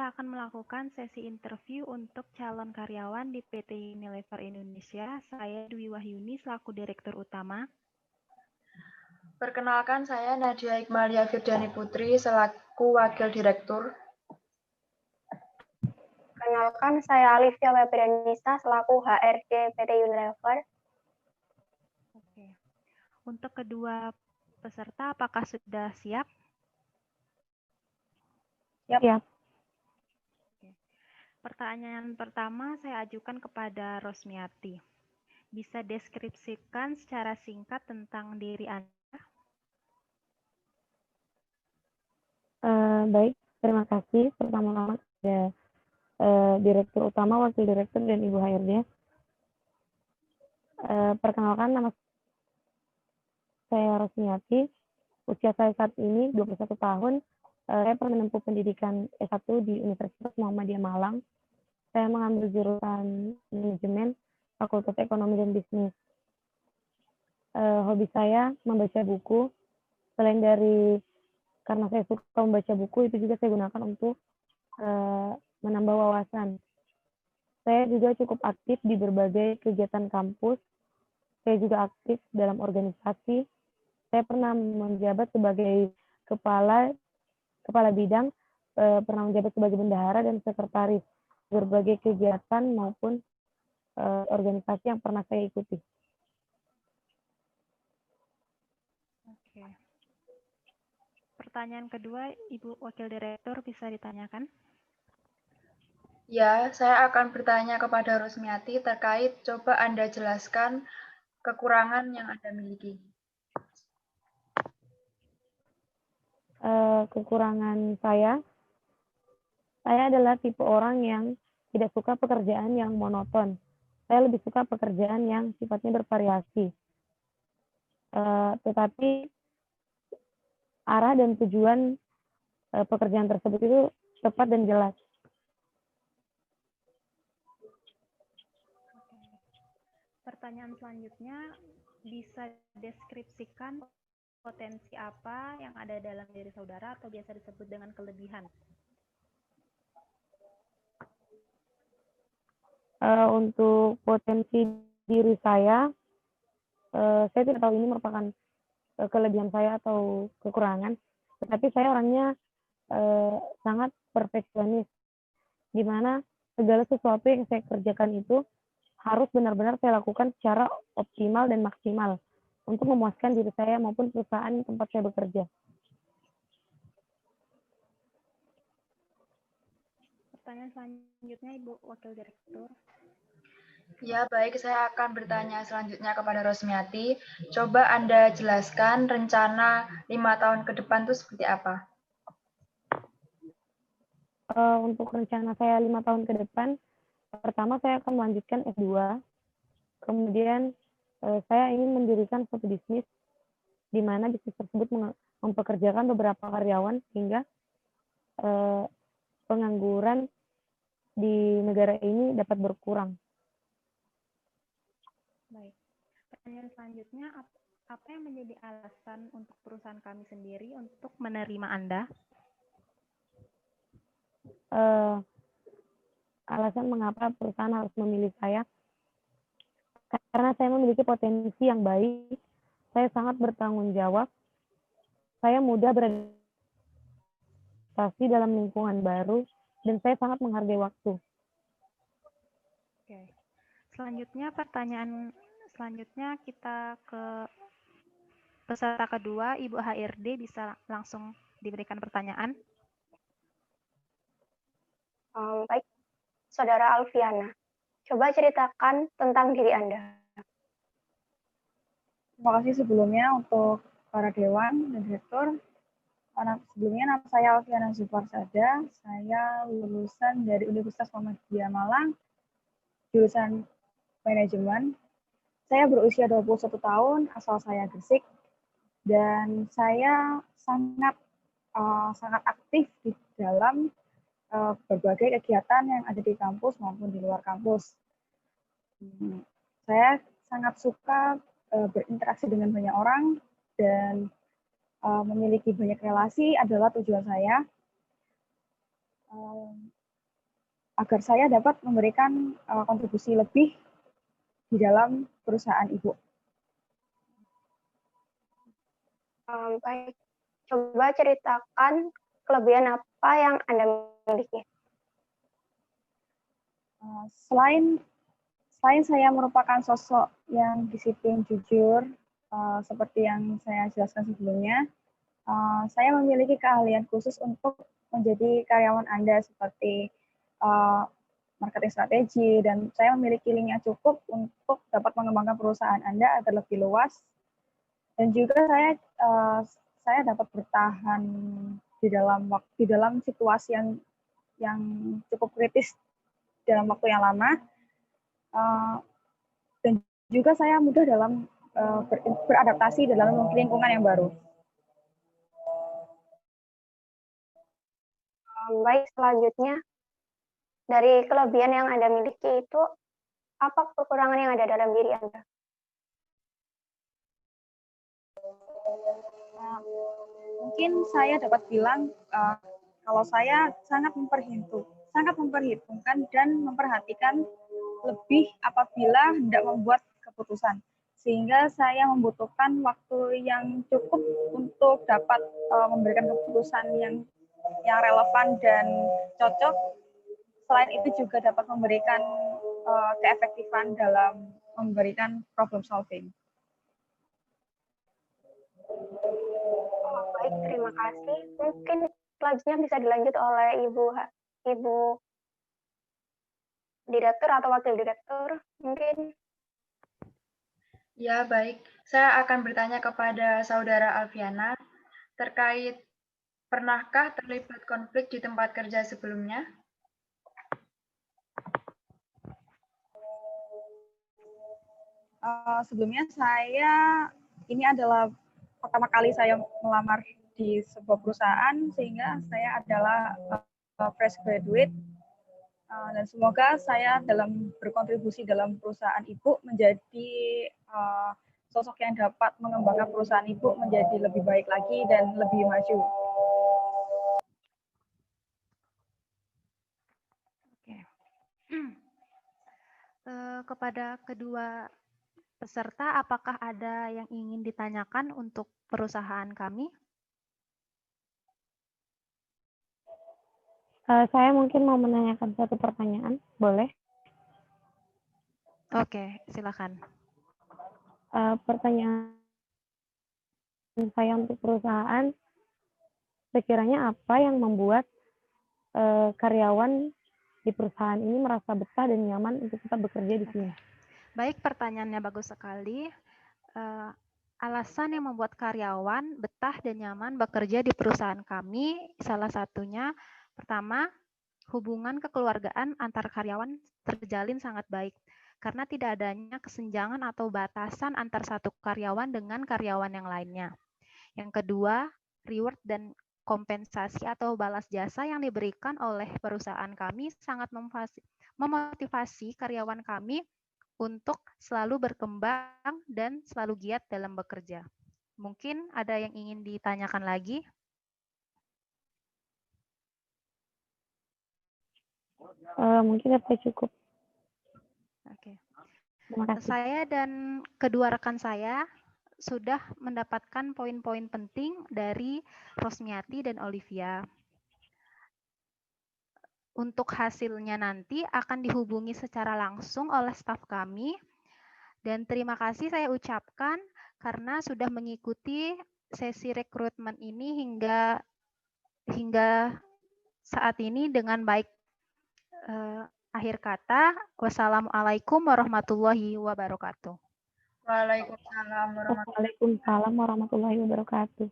kita akan melakukan sesi interview untuk calon karyawan di PT Unilever Indonesia. Saya Dwi Wahyuni selaku Direktur Utama. Perkenalkan, saya Nadia Hikmalia Firdiani Putri selaku Wakil Direktur. Perkenalkan, saya Alivia Webrianisa selaku HRD PT Unilever. Oke. Untuk kedua peserta, apakah sudah siap? Siap. Oke. Pertanyaan pertama saya ajukan kepada Rosmiati. Bisa deskripsikan secara singkat tentang diri Anda? Baik, terima kasih. Pertama-tama ada Direktur Utama, Wakil Direktur, dan Ibu HRD. Perkenalkan, nama saya Rosmiati. Usia saya saat ini 21 tahun. Saya pernah menempuh pendidikan S1 di Universitas Muhammadiyah Malang. Saya mengambil jurusan manajemen, Fakultas Ekonomi dan Bisnis. Hobi saya membaca buku. Selain dari karena saya suka membaca buku, itu juga saya gunakan untuk menambah wawasan. Saya juga cukup aktif di berbagai kegiatan kampus. Saya juga aktif dalam organisasi. Saya pernah menjabat sebagai kepala bidang, pernah menjabat sebagai bendahara dan sekretaris berbagai kegiatan maupun organisasi yang pernah saya ikuti. Oke. Pertanyaan kedua, Ibu Wakil Direktur, bisa ditanyakan? Ya, saya akan bertanya kepada Rosmiati terkait, coba Anda jelaskan kekurangan yang Anda miliki. Kekurangan saya adalah tipe orang yang tidak suka pekerjaan yang monoton. Saya lebih suka pekerjaan yang sifatnya bervariasi. Tetapi arah dan tujuan pekerjaan tersebut itu tepat dan jelas. Pertanyaan selanjutnya, bisa deskripsikan potensi apa yang ada dalam diri saudara atau biasa disebut dengan kelebihan? Untuk potensi diri saya tidak tahu ini merupakan kelebihan saya atau kekurangan, tetapi saya orangnya sangat perfeksionis, di mana segala sesuatu yang saya kerjakan itu harus benar-benar saya lakukan secara optimal dan maksimal untuk memuaskan diri saya maupun perusahaan tempat saya bekerja. Pertanyaan selanjutnya, Ibu Wakil Direktur. Ya, baik. Saya akan bertanya selanjutnya kepada Rosmiati. Coba Anda jelaskan rencana 5 tahun ke depan itu seperti apa? Untuk rencana saya 5 tahun ke depan, pertama saya akan melanjutkan S2. Kemudian saya ingin mendirikan suatu bisnis di mana bisnis tersebut mempekerjakan beberapa karyawan sehingga pengangguran di negara ini dapat berkurang. Baik. Pertanyaan selanjutnya, apa yang menjadi alasan untuk perusahaan kami sendiri untuk menerima Anda? Alasan mengapa perusahaan harus memilih saya, karena saya memiliki potensi yang baik, saya sangat bertanggung jawab, saya mudah beradaptasi dalam lingkungan baru, dan saya sangat menghargai waktu. Oke. Selanjutnya, pertanyaan selanjutnya kita ke peserta kedua, Ibu HRD, bisa langsung diberikan pertanyaan. Baik, Saudara Alfiana, coba ceritakan tentang diri Anda. Terima kasih sebelumnya untuk para dewan dan direktur. Sebelumnya nama saya Alfiana Zufarsada. Saya lulusan dari Universitas Muhammadiyah Malang, jurusan manajemen. Saya berusia 21 tahun, asal saya Gresik, dan saya sangat aktif di dalam berbagai kegiatan yang ada di kampus maupun di luar kampus. Saya sangat suka berinteraksi dengan banyak orang dan memiliki banyak relasi adalah tujuan saya. agar saya dapat memberikan kontribusi lebih di dalam perusahaan ibu. Baik, coba ceritakan kelebihan apa yang Anda miliki. Selain saya merupakan sosok yang disiplin, jujur, seperti yang saya jelaskan sebelumnya, saya memiliki keahlian khusus untuk menjadi karyawan Anda seperti marketing strategi, dan saya memiliki link yang cukup untuk dapat mengembangkan perusahaan Anda agar lebih luas. Dan juga saya dapat bertahan di dalam situasi yang cukup kritis dalam waktu yang lama. Dan juga saya mudah dalam beradaptasi dalam lingkungan yang baru. Baik, selanjutnya dari kelebihan yang Anda miliki itu, apa kekurangan yang ada dalam diri Anda? Mungkin saya dapat bilang kalau saya sangat memperhitungkan dan memperhatikan lebih apabila hendak membuat keputusan, sehingga saya membutuhkan waktu yang cukup untuk dapat memberikan keputusan yang relevan dan cocok. Selain itu juga dapat memberikan keefektifan dalam memberikan problem solving. Baik, terima kasih. Mungkin selanjutnya bisa dilanjut oleh Ibu Direktur atau Wakil Direktur, mungkin. Ya, baik. Saya akan bertanya kepada Saudara Alfiana terkait pernahkah terlibat konflik di tempat kerja sebelumnya? Sebelumnya ini adalah pertama kali saya melamar di sebuah perusahaan, sehingga saya adalah fresh graduate, dan semoga saya dalam berkontribusi dalam perusahaan ibu menjadi sosok yang dapat mengembangkan perusahaan ibu menjadi lebih baik lagi dan lebih maju. Oke. Kepada kedua peserta, apakah ada yang ingin ditanyakan untuk perusahaan kami? Saya mungkin mau menanyakan satu pertanyaan, boleh? Oke, silakan. Pertanyaan saya untuk perusahaan, sekiranya apa yang membuat karyawan di perusahaan ini merasa betah dan nyaman untuk tetap bekerja di sini? Baik, pertanyaannya bagus sekali. Alasan yang membuat karyawan betah dan nyaman bekerja di perusahaan kami, salah satunya pertama, hubungan kekeluargaan antar karyawan terjalin sangat baik karena tidak adanya kesenjangan atau batasan antar satu karyawan dengan karyawan yang lainnya. Yang kedua, reward dan kompensasi atau balas jasa yang diberikan oleh perusahaan kami sangat memotivasi karyawan kami untuk selalu berkembang dan selalu giat dalam bekerja. Mungkin ada yang ingin ditanyakan lagi? Mungkin dapat cukup. Oke. Terima kasih. Saya dan kedua rekan saya sudah mendapatkan poin-poin penting dari Rosmiati dan Olivia. Untuk hasilnya nanti akan dihubungi secara langsung oleh staf kami. Dan terima kasih saya ucapkan karena sudah mengikuti sesi rekrutmen ini hingga saat ini dengan baik. Akhir kata, wassalamualaikum warahmatullahi wabarakatuh. Waalaikumsalam warahmatullahi wabarakatuh. Waalaikumsalam warahmatullahi wabarakatuh.